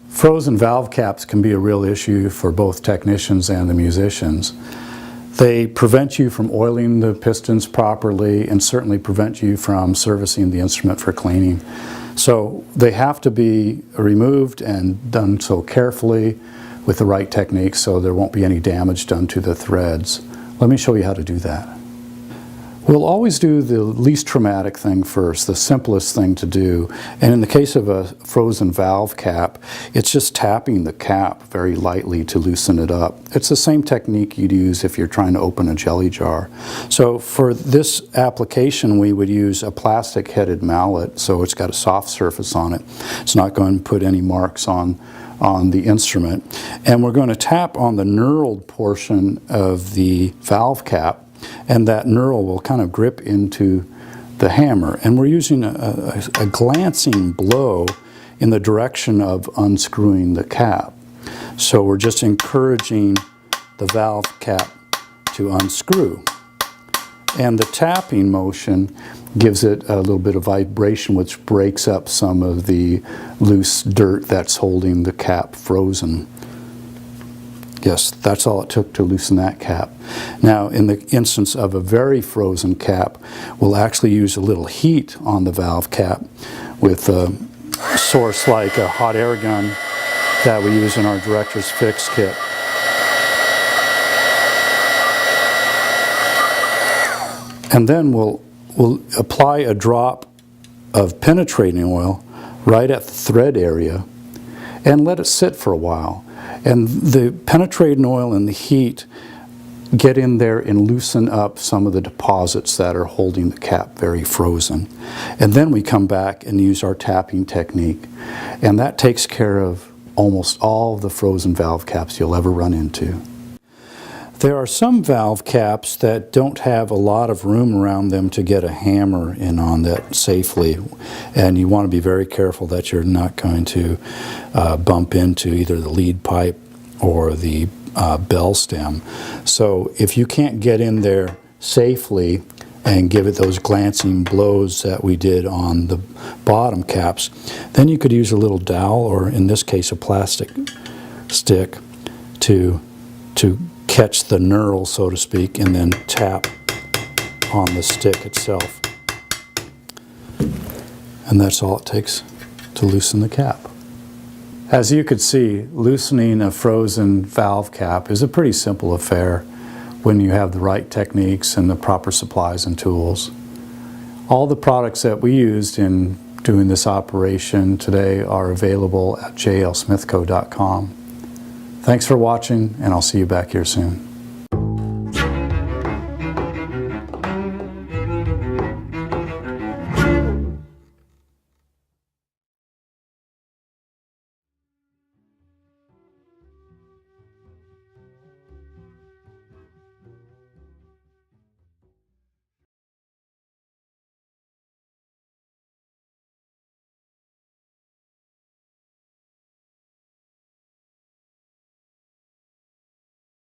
Frozen valve caps can be a real issue for both technicians and the musicians. They prevent you from oiling the pistons properly and certainly prevent you from servicing the instrument for cleaning. So they have to be removed and done so carefully with the right technique so there won't be any damage done to the threads. Let me show you how to do that. We'll always do the least traumatic thing first, the simplest thing to do. And in the case of a frozen valve cap, it's just tapping the cap very lightly to loosen it up. It's the same technique you'd use if you're trying to open a jelly jar. So for this application, we would use a plastic headed mallet, so it's got a soft surface on it. It's not going to put any marks on the instrument. And we're going to tap on the knurled portion of the valve cap, and that knurl will kind of grip into the hammer. And we're using a glancing blow in the direction of unscrewing the cap. So we're just encouraging the valve cap to unscrew. And the tapping motion gives it a little bit of vibration, which breaks up some of the loose dirt that's holding the cap frozen. Yes, that's all it took to loosen that cap. Now, in the instance of a very frozen cap, we'll actually use a little heat on the valve cap with a source like a hot air gun that we use in our Director's Fix kit. And then we'll apply a drop of penetrating oil right at the thread area and let it sit for a while. And the penetrating oil and the heat get in there and loosen up some of the deposits that are holding the cap very frozen. And then we come back and use our tapping technique. And that takes care of almost all of the frozen valve caps you'll ever run into. There are some valve caps that don't have a lot of room around them to get a hammer in on that safely, and you want to be very careful that you're not going to bump into either the lead pipe or the bell stem. So if you can't get in there safely and give it those glancing blows that we did on the bottom caps, then you could use a little dowel, or in this case a plastic stick, to catch the knurl, so to speak, and then tap on the stick itself. And that's all it takes to loosen the cap. As you could see, loosening a frozen valve cap is a pretty simple affair when you have the right techniques and the proper supplies and tools. All the products that we used in doing this operation today are available at jlsmithco.com. Thanks for watching, and I'll see you back here soon.